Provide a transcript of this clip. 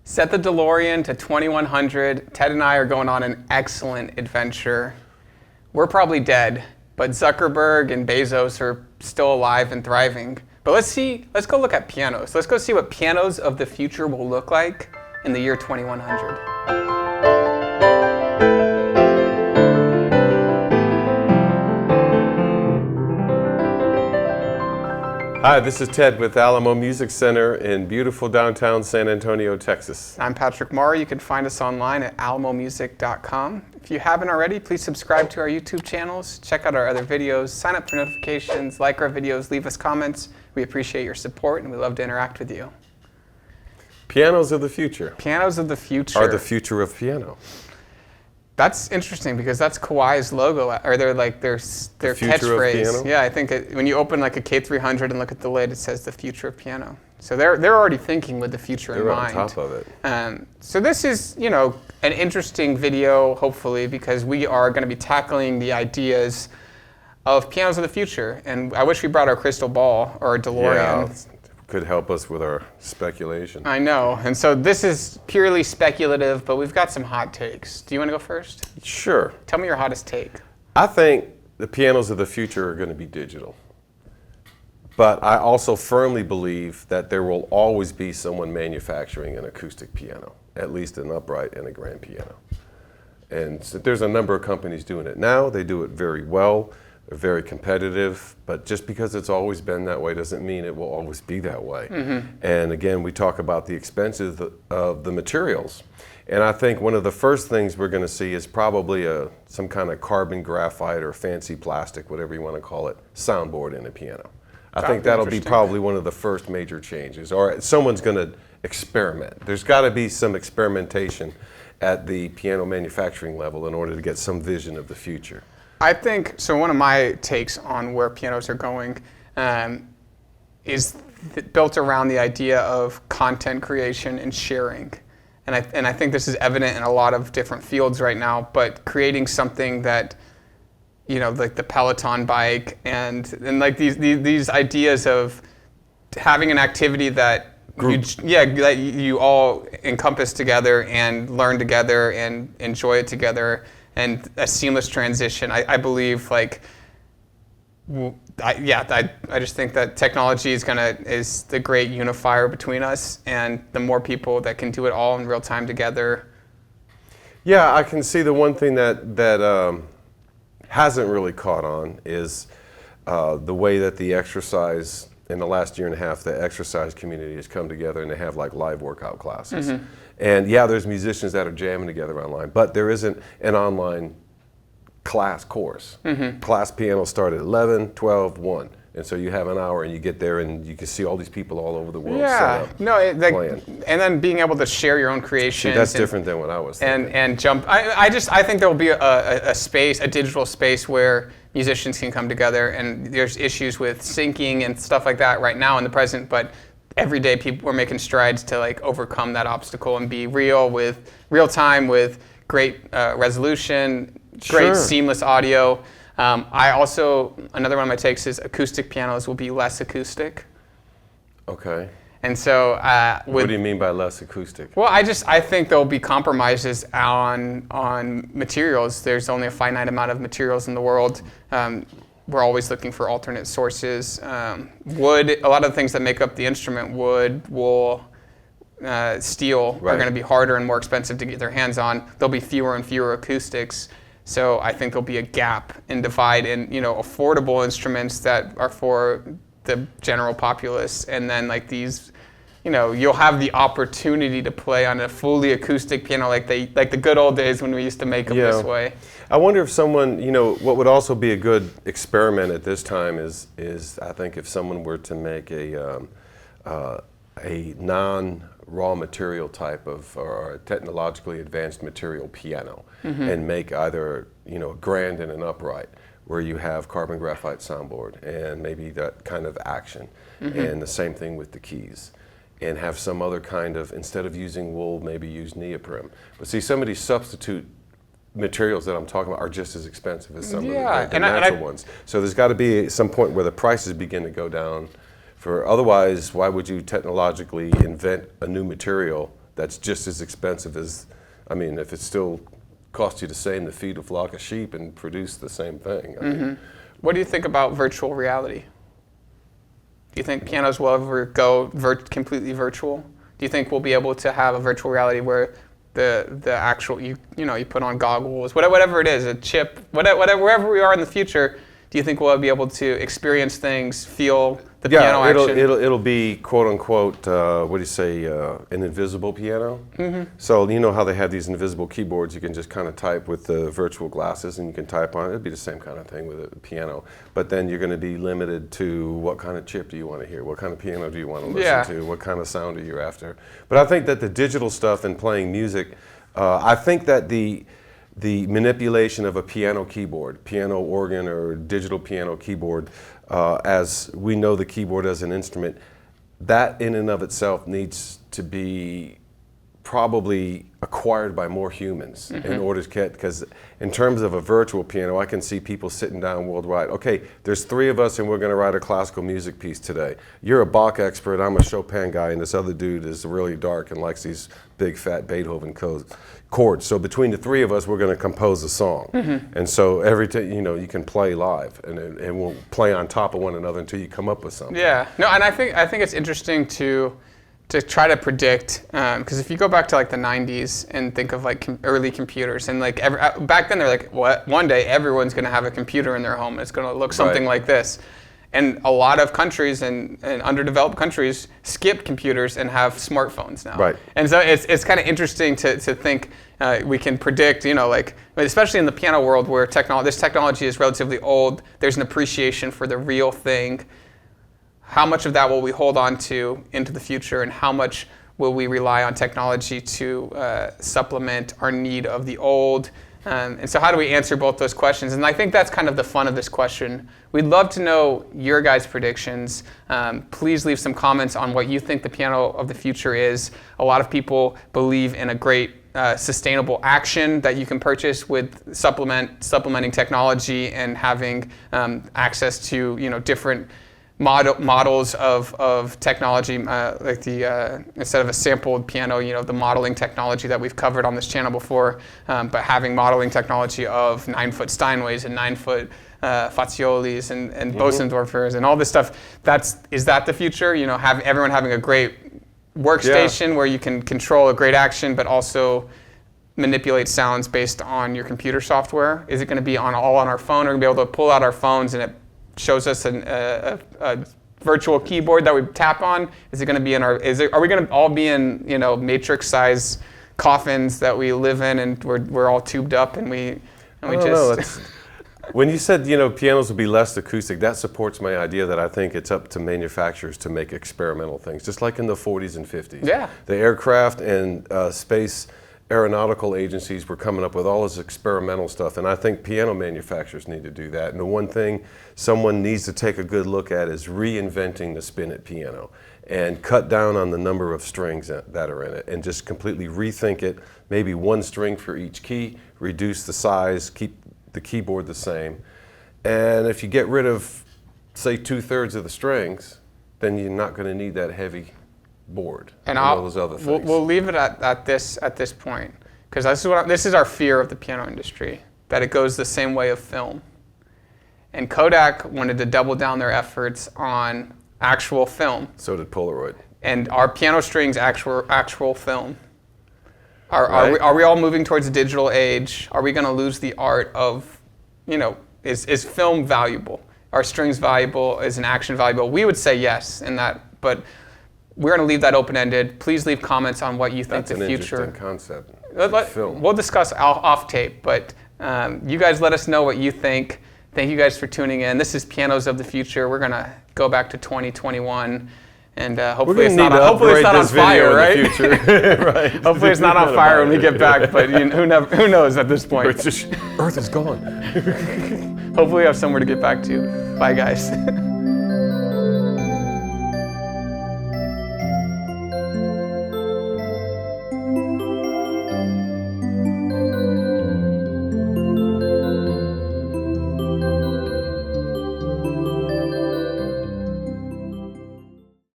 Set the DeLorean to 2100. Ted and I are going on an excellent adventure. We're probably dead, but Zuckerberg and Bezos are still alive and thriving. But let's go look at pianos. Let's go see what pianos of the future will look like in the year 2100. Hi, this is Ted with Alamo Music Center in beautiful downtown San Antonio, Texas. I'm Patrick Marr. You can find us online at alamomusic.com. If you haven't already, please subscribe to our YouTube channels, check out our other videos, sign up for notifications, like our videos, leave us comments. We appreciate your support and we love to interact with you. Pianos of the future. Pianos of the future. Are the future of piano. That's interesting because that's Kawai's logo, or their catchphrase. Yeah, I think when you open like a K300 and look at the lid, it says the future of piano. So they're already thinking with the future in mind. They're on top of it. So this is, an interesting video, hopefully, because we are going to be tackling the ideas of pianos of the future. And I wish we brought our crystal ball or a DeLorean. Yeah, could help us with our speculation. I know, and so this is purely speculative, but we've got some hot takes. Do you want to go first? Sure. Tell me your hottest take. I think the pianos of the future are going to be digital. But I also firmly believe that there will always be someone manufacturing an acoustic piano, at least an upright and a grand piano. And so there's a number of companies doing it now. They do it very well. They're very competitive, but just because it's always been that way doesn't mean it will always be that way. Mm-hmm. And again, we talk about the expenses of the materials. And I think one of the first things we're going to see is probably some kind of carbon graphite or fancy plastic, whatever you want to call it, soundboard in a piano. I think that'll be probably one of the first major changes. Or someone's going to experiment. There's got to be some experimentation at the piano manufacturing level in order to get some vision of the future. I think, so one of my takes on where pianos are going is built around the idea of content creation and sharing. And I think this is evident in a lot of different fields right now, but creating something that, like the Peloton bike and like these ideas of having an activity that that you all encompass together and learn together and enjoy it together. And a seamless transition. I believe, I just think that technology is the great unifier between us, and the more people that can do it all in real time together. Yeah, I can see the one thing that hasn't really caught on is the way that the exercise in the last year and a half, the exercise community has come together and they have like live workout classes. Mm-hmm. And yeah, there's musicians that are jamming together online, but there isn't an online class course. Mm-hmm. Class piano start at 11, 12, 1. And so you have an hour and you get there and you can see all these people all over the world playing. And then being able to share your own creations. See, that's different than what I was thinking. And jump. I think there will be a digital space where musicians can come together, and there's issues with syncing and stuff like that right now in the present, but every day people are making strides to overcome that obstacle and be real time with great resolution, great seamless audio. Another one of my takes is acoustic pianos will be less acoustic. Okay. And so, what do you mean by less acoustic? Well, I think there'll be compromises on materials. There's only a finite amount of materials in the world. We're always looking for alternate sources. Wood, a lot of the things that make up the instrument, wood, wool, steel, are going to be harder and more expensive to get their hands on. There'll be fewer and fewer acoustics. So I think there'll be a gap and divide in, affordable instruments that are for the general populace, and then these, you'll have the opportunity to play on a fully acoustic piano like the good old days when we used to make them this way. I wonder if someone, what would also be a good experiment at this time is I think if someone were to make a non-raw material type of or a technologically advanced material piano, mm-hmm. and make either a grand and an upright, where you have carbon graphite soundboard and maybe that kind of action, mm-hmm. and the same thing with the keys, and have some other kind of, instead of using wool, maybe use neoprene. But see, some of these substitute materials that I'm talking about are just as expensive as some of the natural ones. So there's got to be some point where the prices begin to go down. Otherwise, why would you technologically invent a new material that's just as expensive as, I mean, if it still costs you the same to feed a flock of sheep and produce the same thing. I mean, What do you think about virtual reality? Do you think pianos will ever go completely virtual? Do you think we'll be able to have a virtual reality where the actual, you put on goggles, whatever it is, a chip, whatever, wherever we are in the future, do you think we'll be able to experience things, feel the piano action? It'll be quote unquote, what do you say, an invisible piano. So you know how they have these invisible keyboards you can just kind of type with the virtual glasses and you can type on it. It'd be the same kind of thing with a piano. But then you're going to be limited to what kind of chip do you want to hear, what kind of piano do you want to listen to, what kind of sound are you after. But I think that the digital stuff and playing music, I think that the manipulation of a piano keyboard, piano organ or digital piano keyboard, as we know the keyboard as an instrument, that in and of itself needs to be probably acquired by more humans in order to get, because in terms of a virtual piano, I can see people sitting down worldwide. Okay, there's 3 of us and we're going to write a classical music piece today. You're a Bach expert, I'm a Chopin guy, and this other dude is really dark and likes these big fat Beethoven chords. So between the 3 of us, we're going to compose a song. And so every time, you can play live and we'll play on top of one another until you come up with something. Yeah, no, and I think it's interesting to try to predict, because if you go back to like the 90s and think of like early computers, and like back then they're like, what? One day everyone's going to have a computer in their home. It's going to look something like this. And a lot of countries and underdeveloped countries skip computers and have smartphones now. Right. And so it's kind of interesting to think we can predict, like, especially in the piano world where this technology is relatively old, there's an appreciation for the real thing. How much of that will we hold on to into the future, and how much will we rely on technology to supplement our need of the old? And so how do we answer both those questions? And I think that's kind of the fun of this question. We'd love to know your guys' predictions. Please leave some comments on what you think the piano of the future is. A lot of people believe in a great sustainable action that you can purchase with supplementing technology and having access to different models of technology, like instead of a sampled piano, the modeling technology that we've covered on this channel before, but having modeling technology of 9-foot Steinways and 9-foot Faziolis and Bosendorfers and all this stuff. Is that the future? Have everyone having a great workstation where you can control a great action, but also manipulate sounds based on your computer software? Is it going to be all on our phone? Are we going to be able to pull out our phones and it shows us a virtual keyboard that we tap on? Is it going to be are we going to all be in matrix size coffins that we live in, and we're all tubed up and we just when you said pianos will be less acoustic, that supports my idea that I think it's up to manufacturers to make experimental things, just like in the 40s and 50s. Yeah. The aircraft and space aeronautical agencies were coming up with all this experimental stuff, and I think piano manufacturers need to do that. And the one thing someone needs to take a good look at is reinventing the spinet piano and cut down on the number of strings that are in it and just completely rethink it, maybe 1 string for each key, reduce the size, keep the keyboard the same. And if you get rid of, say, 2/3 of the strings, then you're not going to need that heavy board and all those other things. We'll leave it at this point, because this is our fear of the piano industry, that it goes the same way of film. And Kodak wanted to double down their efforts on actual film. So did Polaroid. And our piano strings actual film. Are we all moving towards a digital age? Are we going to lose the art of, is film valuable? Are strings valuable? Is an action valuable? We would say yes in that, but we're going to leave that open-ended. Please leave comments on what you think the future. That's an interesting concept. Film. We'll discuss off tape, but you guys let us know what you think. Thank you guys for tuning in. This is Pianos of the Future. We're going to go back to 2021, and hopefully it's not on fire, right? Right. Hopefully it's not on fire when we get back, but who knows at this point. Earth is gone. Hopefully we have somewhere to get back to. Bye, guys.